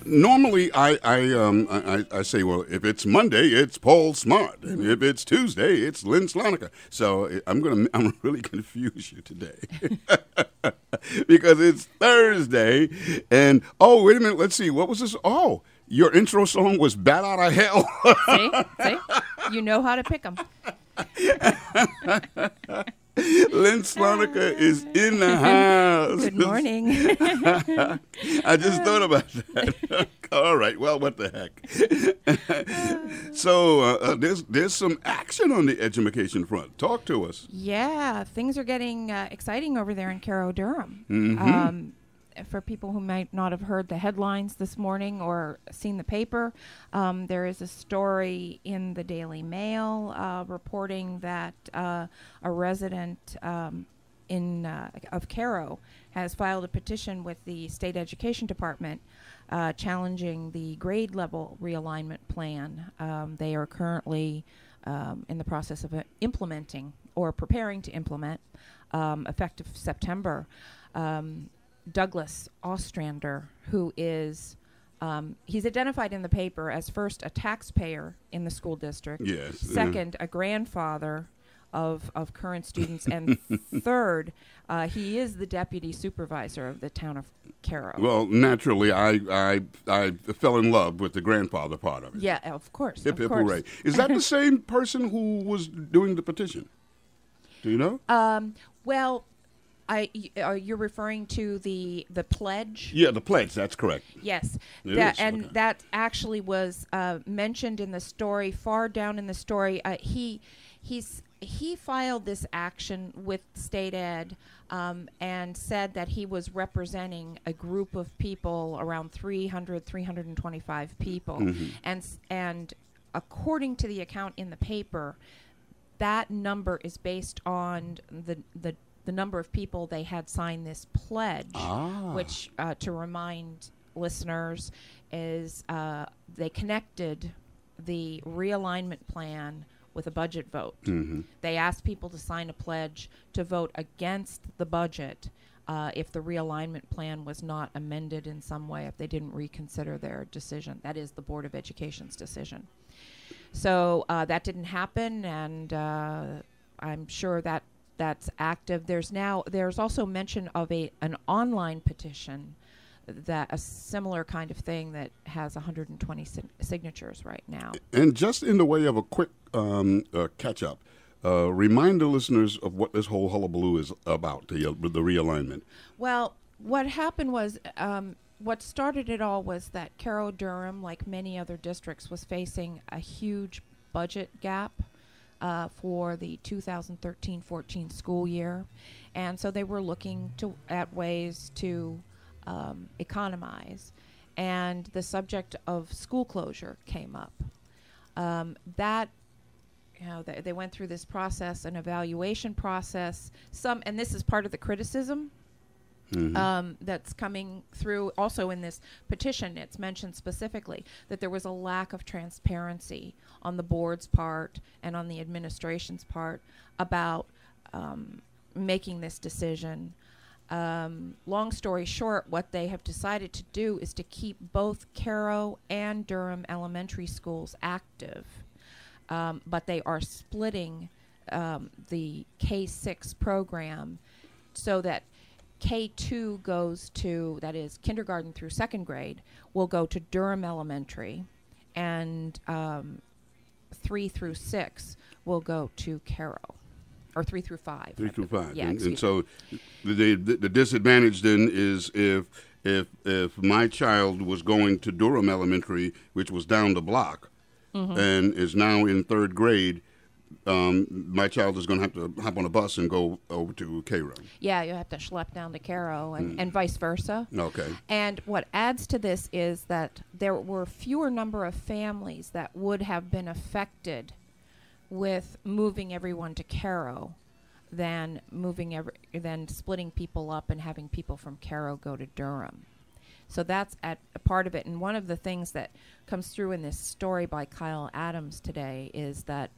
Normally, I say, well, if it's Monday, it's Paul Smart, and if it's Tuesday, it's Lynn Sloneker. So I'm really confuse you today because it's Thursday, and oh, wait a minute, let's see, what was this? Oh, your intro song was "Bat Out of Hell." See, you know how to pick them. Lynn Sloneker is in the house. Good morning. I just thought about that. All right. Well, what the heck? So there's some action on the education front. Talk to us. Yeah, things are getting exciting over there in Caro Durham. Mm-hmm. For people who might not have heard the headlines this morning or seen the paper, there is a story in the Daily Mail reporting that a resident of Caro has filed a petition with the State Education Department challenging the grade level realignment plan. They are currently in the process of implementing or preparing to implement effective September. Douglas Ostrander, who is, he's identified in the paper as first a taxpayer in the school district, yes, second a grandfather of current students, and third, he is the deputy supervisor of the town of Caro. Well, naturally, I fell in love with the grandfather part of it. Yeah, of course. Hip, hip, course. hooray. Is that the same person who was doing the petition? Do you know? Well, you're referring to the pledge? Yeah, the pledge. That's correct. Yes, Okay. That actually was mentioned in the story. Far down in the story, he filed this action with State Ed and said that he was representing a group of people, around 325 people, and according to the account in the paper, that number is based on the number of people they had signed this pledge, which, to remind listeners, is they connected the realignment plan with a budget vote. Mm-hmm. They asked people to sign a pledge to vote against the budget if the realignment plan was not amended in some way, if they didn't reconsider their decision. That is the Board of Education's decision. So that didn't happen, and I'm sure that's active. There's also mention of an online petition, that a similar kind of thing that has 120 signatures right now. And just in the way of a quick catch up, remind the listeners of what this whole hullabaloo is about, the realignment. Well, what happened was, what started it all was that Caro Durham, like many other districts, was facing a huge budget gap for the 2013-14 school year, and so they were looking at ways to economize, and the subject of school closure came up. They went through this process, an evaluation process. And this is part of the criticism that's coming through also in this petition. It's mentioned specifically that there was a lack of transparency on the board's part and on the administration's part about making this decision. Long story short, what they have decided to do is to keep both Caro and Durham elementary schools active, but they are splitting the K-6 program so that K2 goes to, that is kindergarten through second grade, will go to Durham Elementary, and 3 through 6 will go to Caro. Or 3 through 5. 3 through 5. Yeah, and so the disadvantage then is if my child was going to Durham Elementary, which was down the block, and is now in third grade, my child is going to have to hop on a bus and go over to Caro. Yeah, you have to schlep down to Caro and vice versa. Okay. And what adds to this is that there were fewer number of families that would have been affected with moving everyone to Caro than than splitting people up and having people from Caro go to Durham. So that's a part of it. And one of the things that comes through in this story by Kyle Adams today is that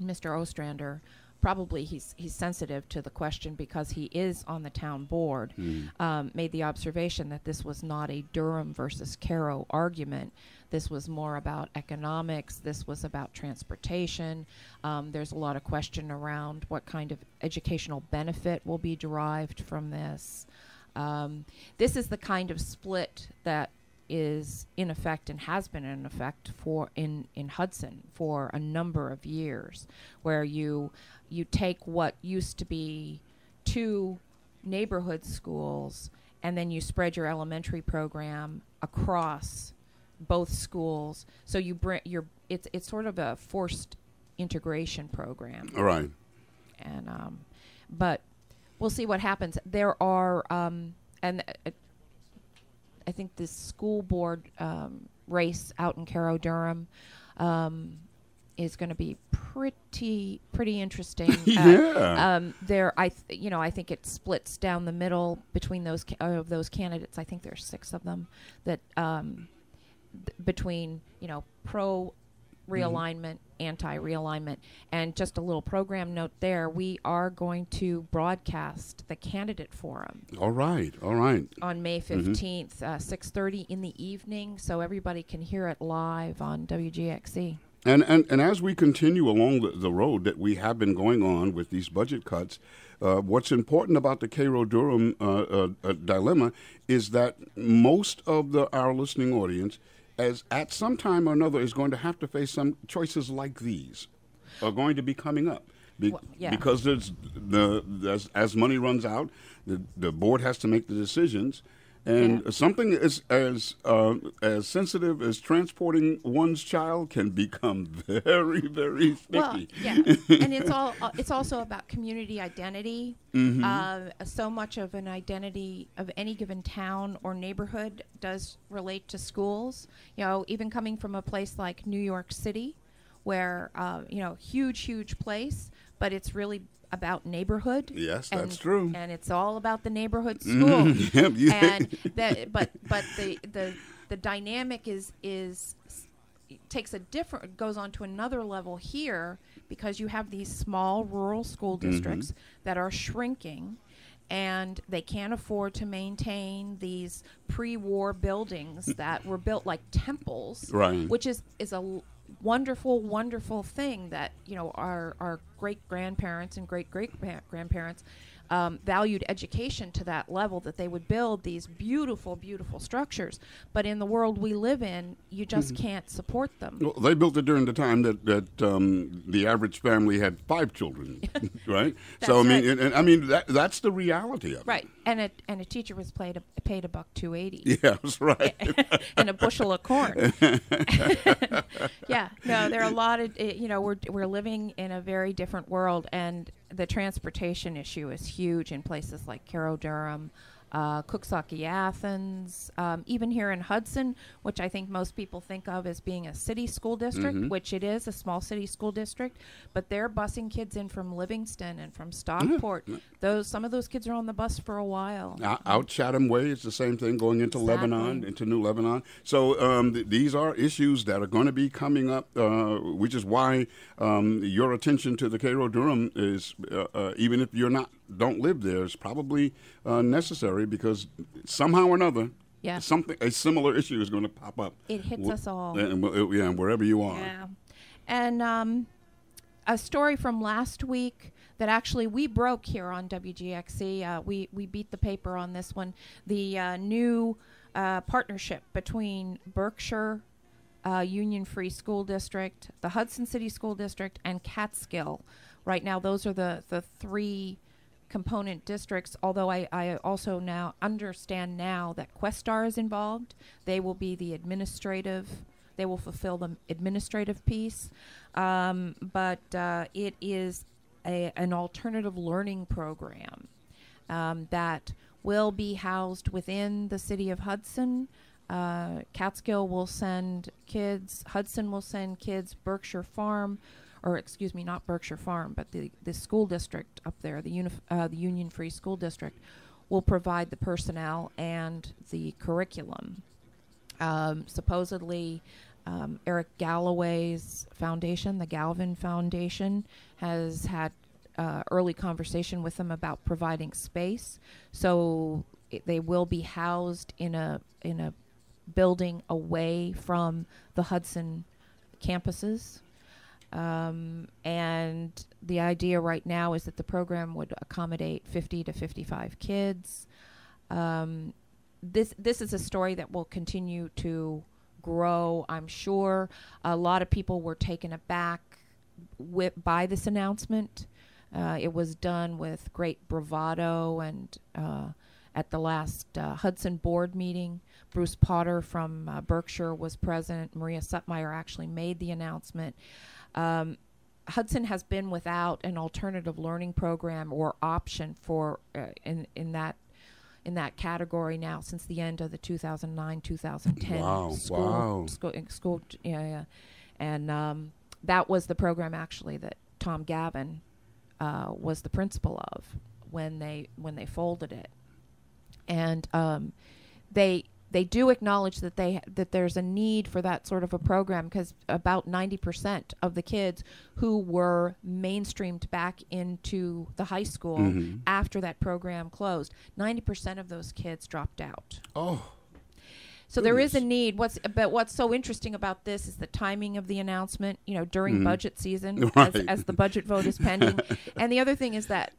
Mr. Ostrander probably he's sensitive to the question because he is on the town board, made the observation that this was not a Durham versus Cairo argument. This was more about economics. This was about transportation. There's a lot of question around what kind of educational benefit will be derived from this. This is the kind of split that is in effect and has been in effect in Hudson for a number of years, where you take what used to be 2 neighborhood schools and then you spread your elementary program across both schools. So you bring it's sort of a forced integration program. All right. And but we'll see what happens. There are I think this school board race out in Cairo Durham is going to be pretty interesting. Yeah. I think it splits down the middle between those candidates. I think there's 6 of them that between pro realignment, anti-realignment. And just a little program note there, we are going to broadcast the candidate forum. All right. On May 15th, 6:30 in the evening, so everybody can hear it live on WGXC. And as we continue along the road that we have been going on with these budget cuts, what's important about the Cairo-Durham dilemma is that most of our listening audience, as at some time or another, is going to have to face some choices like these are going to be coming up. Because there's as money runs out, the board has to make the decisions. And something as sensitive as transporting one's child can become very, very sticky. Well, and it's also about community identity. So much of an identity of any given town or neighborhood does relate to schools. Even coming from a place like New York City, where huge place, but it's really about neighborhood. Yes, that's true. And it's all about the neighborhood school. And but the dynamic goes on to another level here, because you have these small rural school districts that are shrinking, and they can't afford to maintain these pre-war buildings that were built like temples, right, which is a wonderful thing that our great grandparents and great grandparents valued education to that level, that they would build these beautiful structures. But in the world we live in, you just can't support them. Well, they built it during the time that the average family had 5 children, right? So that's the reality of it. Right, and a teacher was paid $1.280. Yeah, that's right. And a bushel of corn. Yeah, no, there are a lot of we're living in a very different world, and the transportation issue is huge in places like Cairo Durham, Coxsackie, Athens, even here in Hudson, which I think most people think of as being a city school district, which it is, a small city school district, but they're busing kids in from Livingston and from Stockport. Some of those kids are on the bus for a while. Out Chatham Way, it's the same thing, going into Lebanon, into New Lebanon. So these are issues that are going to be coming up, which is why your attention to the Cairo Durham is, even if don't live there, is probably necessary, because somehow or another, a similar issue is going to pop up. It hits us all. And wherever you are. Yeah. And a story from last week that actually we broke here on WGXC. We beat the paper on this one. The new partnership between Berkshire Union Free School District, the Hudson City School District, and Catskill. Right now, those are the 3 component districts, although I also now understand that Questar is involved. They will be the they will fulfill the administrative piece, but it is an alternative learning program that will be housed within the city of Hudson. Catskill will send kids, Hudson will send kids, Berkshire Farm, or excuse me, not Berkshire Farm, but the school district up there, the Union Free School District, will provide the personnel and the curriculum. Supposedly, Eric Galloway's foundation, the Galvin Foundation, has had early conversation with them about providing space. So they will be housed in a building away from the Hudson campuses. And the idea right now is that the program would accommodate 50 to 55 kids. This is a story that will continue to grow, I'm sure. A lot of people were taken aback by this announcement. It was done with great bravado, and at the last Hudson board meeting, Bruce Potter from Berkshire was present. Maria Suttmeyer actually made the announcement. Hudson has been without an alternative learning program or option for in that category now since the end of the 2009-2010 school. Yeah. And that was the program actually that Tom Gavin was the principal of when they folded it. And they do acknowledge that there's a need for that sort of a program, because about 90% of the kids who were mainstreamed back into the high school after that program closed, 90% of those kids dropped out. Oh. So there is a need. But what's so interesting about this is the timing of the announcement, during budget season, as the budget vote is pending. And the other thing is that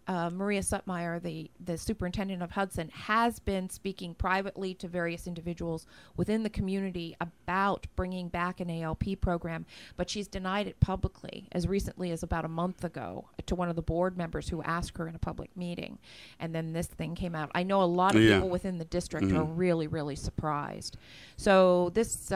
Maria Suttmeyer, the superintendent of Hudson, has been speaking privately to various individuals within the community about bringing back an ALP program, but she's denied it publicly as recently as about a month ago to one of the board members who asked her in a public meeting. And then this thing came out. I know a lot of people within the district are really, really surprised. So this,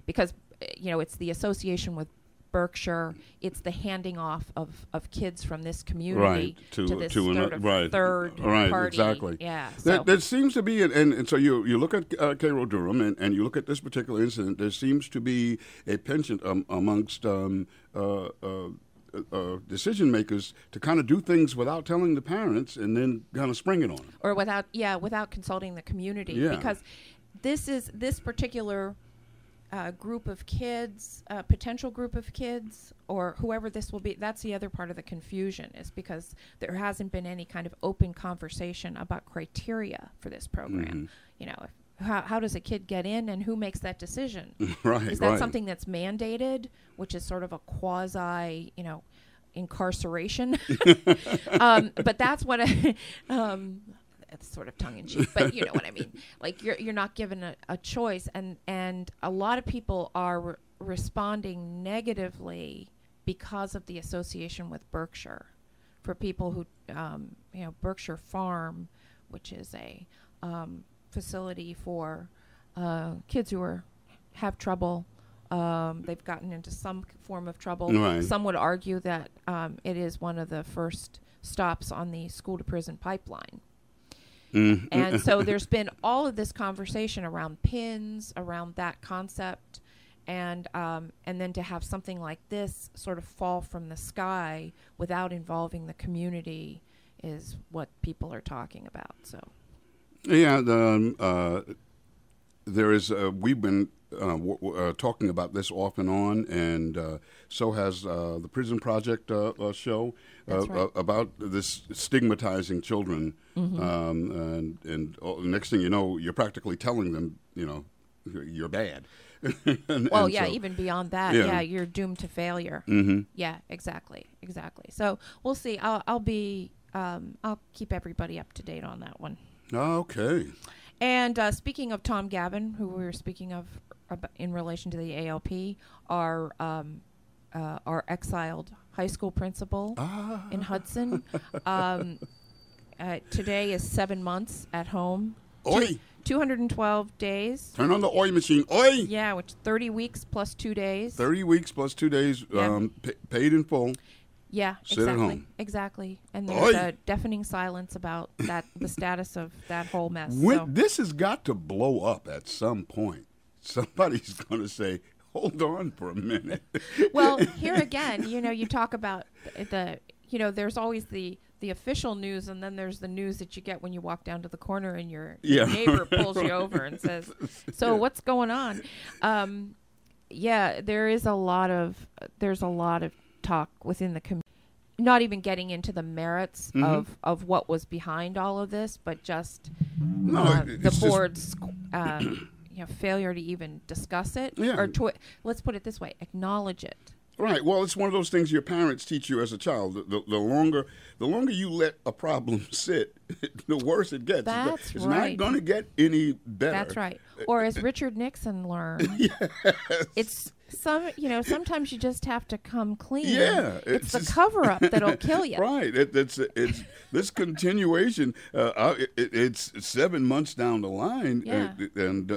because, it's the association with Berkshire, it's the handing off of kids from this community to this third party. Exactly. Yeah. There seems to be, and so you look at Cairo Durham and you look at this particular incident, there seems to be a penchant amongst decision makers to kind of do things without telling the parents and then kind of spring it on them. Or without consulting the community. Yeah. Because this particular group of kids, potential group of kids, or whoever this will be, that's the other part of the confusion, is because there hasn't been any kind of open conversation about criteria for this program. How does a kid get in, and who makes that decision? Is that something that's mandated, which is sort of a quasi, incarceration? But that's what it's sort of tongue-in-cheek, but you know what I mean. Like, you're not given a choice, and a lot of people are responding negatively because of the association with Berkshire. For people who, Berkshire Farm, which is a facility for kids who have trouble. They've gotten into some form of trouble. Right. Some would argue that it is one of the first stops on the school-to-prison pipeline. And so there's been all of this conversation around PINs, around that concept, and then to have something like this sort of fall from the sky without involving the community is what people are talking about. So, yeah, there is. We've been talking about this off and on, and so has the Prison Project show about this stigmatizing children. And the next thing you know, you're practically telling them, you're bad. Even beyond that, you're doomed to failure. Yeah, exactly. So we'll see. I'll keep everybody up to date on that one. Okay. And speaking of Tom Gavin, who we were speaking of in relation to the ALP, our exiled high school principal in Hudson, today is 7 months at home. Oi! 212 days. Turn on the oi machine. Oi! Yeah, which 30 weeks plus 2 days. 30 weeks plus 2 days, paid in full. Yeah, Sit at home. Exactly. And there's a deafening silence about the status of that whole mess. This has got to blow up at some point. Somebody's going to say, hold on for a minute. Well, here again, you talk about there's always the official news, and then there's the news that you get when you walk down to the corner and your neighbor pulls you over and says, so what's going on? There's a lot of talk within the community. not even getting into the merits of what was behind all of this, but just the board's failure to even discuss it, or let's put it this way, acknowledge it. Right. Well, it's one of those things your parents teach you as a child. The longer you let a problem sit, the worse it gets. That's it's right. not going to get any better. That's right. Or as Richard Nixon learned, it's sometimes you just have to come clean. Yeah, it's the cover-up that'll kill you. Right. It's this continuation. It's 7 months down the line, and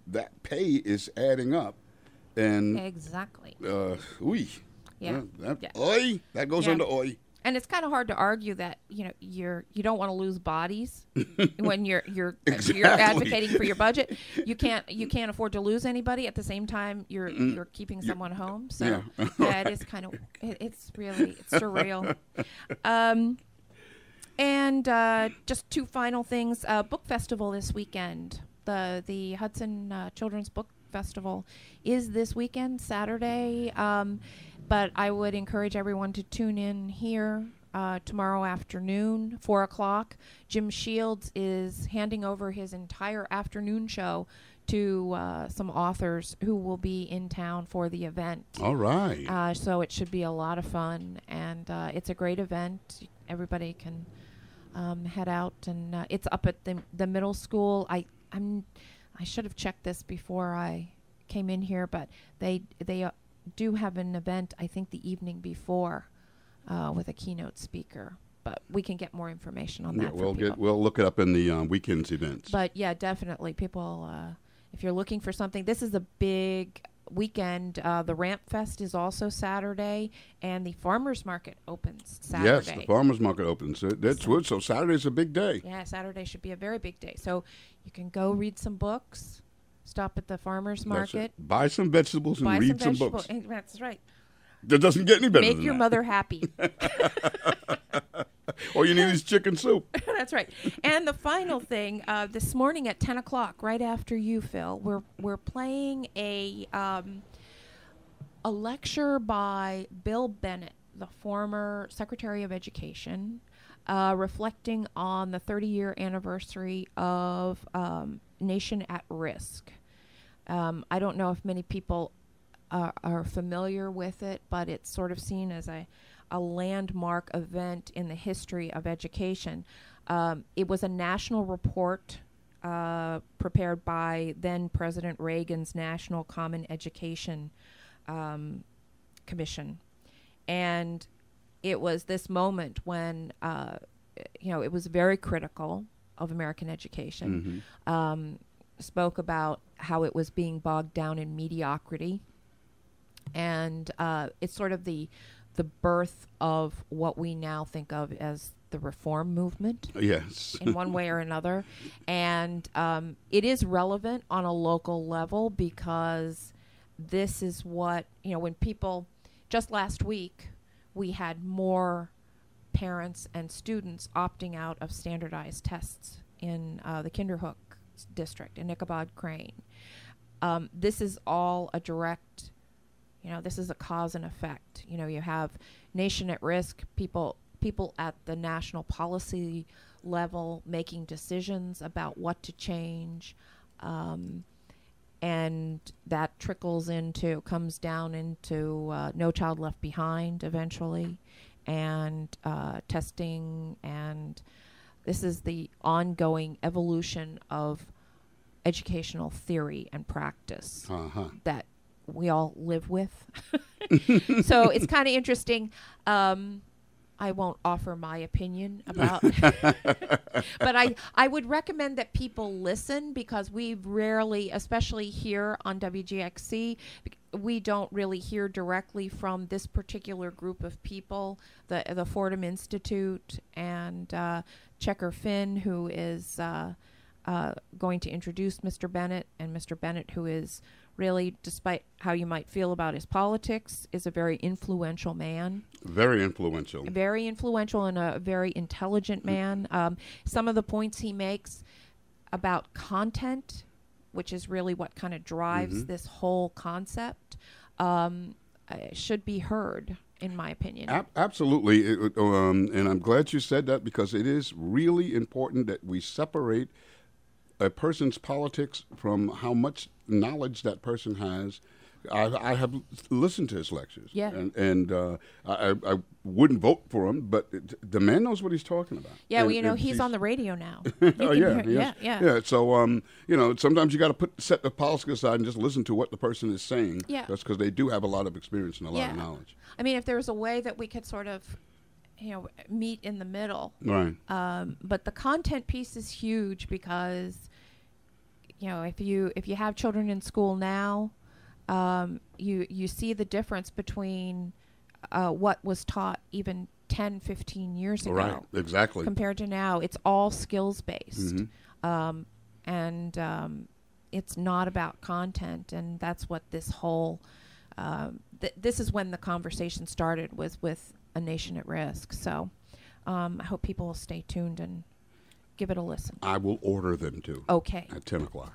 that pay is adding up. And exactly. That goes under oi. And it's kind of hard to argue that you don't want to lose bodies when you're advocating for your budget. You can't afford to lose anybody. At the same time, you're keeping someone home. So it is kind of it's surreal. And just two final things. Book festival this weekend. The Hudson Children's Book Festival is this weekend, Saturday. But I would encourage everyone to tune in here tomorrow afternoon, 4 o'clock. Jim Shields is handing over his entire afternoon show to some authors who will be in town for the event. All right. So it should be a lot of fun, and it's a great event. Everybody can head out, and it's up at the middle school. I should have checked this before I came in here, but they do have an event, I think, the evening before with a keynote speaker. But we can get more information on that. We'll look it up in the weekend's events. But yeah, definitely, people, if you're looking for something, this is a big weekend. The Ramp Fest is also Saturday, and the Farmers Market opens Saturday. Yes, the Farmers Market opens. That's good. So Saturday's a big day. Yeah, Saturday should be a very big day. So you can go read some books, stop at the Farmers Market, buy some vegetables, and read some books. That's right. That doesn't get any better than that. Make your mother happy. All you need is chicken soup. That's right. And the final thing, this morning at 10 o'clock, right after you, Phil, we're playing a lecture by Bill Bennett, the former Secretary of Education, reflecting on the 30-year anniversary of Nation at Risk. I don't know if many people are familiar with it, but it's sort of seen as a landmark event in the history of education. It was a national report prepared by then President Reagan's National Common Education Commission. And it was this moment when, it was very critical of American education, spoke about how it was being bogged down in mediocrity. And it's sort of the birth of what we now think of as the reform movement. Yes. In one way or another. And it is relevant on a local level because this is what, when people, just last week, we had more parents and students opting out of standardized tests in the Kinderhook district in Ichabod Crane. This is all a direct, this is a cause and effect. You have Nation at Risk, people at the national policy level making decisions about what to change, and that comes down into No Child Left Behind eventually, and testing, and this is the ongoing evolution of educational theory and practice that we all live with. So it's kind of interesting. I won't offer my opinion about but I would recommend that people listen, because we've rarely, especially here on WGXC, we don't really hear directly from this particular group of people, the Fordham Institute and Checker Finn, who is going to introduce Mr. Bennett, and Mr. Bennett, who is really, despite how you might feel about his politics, is a very influential man. Very influential. Very influential and a very intelligent man. Some of the points he makes about content, which is really what kind of drives this whole concept, should be heard, in my opinion. Absolutely. And I'm glad you said that, because it is really important that we separate a person's politics from how much knowledge that person has. I have listened to his lectures, and I wouldn't vote for him, but the man knows what he's talking about. Yeah, well, he's on the radio now. Oh, yeah. So, sometimes you got to set the politics aside and just listen to what the person is saying. Yeah, that's because they do have a lot of experience and a lot of knowledge. I mean, if there was a way that we could sort of, meet in the middle, right? But the content piece is huge, because, if you have children in school now. You see the difference between what was taught even 10, 15 years ago. Right, exactly. Compared to now. It's all skills-based. Mm-hmm. And it's not about content, and that's what this whole... this is when the conversation started, was with A Nation at Risk. So I hope people will stay tuned and give it a listen. I will order them to. Okay. At 10 o'clock.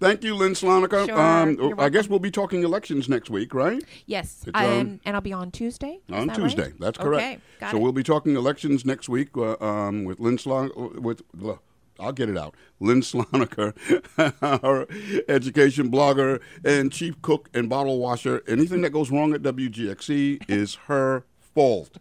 Thank you, Lynn Sloneker. Sure, I guess we'll be talking elections next week, right? Yes. And I'll be on Tuesday. On Tuesday. Right? That's correct. Okay, got so it. We'll be talking elections next week with Lynn Sloneker. I'll get it out. Lynn Sloneker, our education blogger and chief cook and bottle washer. Anything that goes wrong at WGXC is her fault.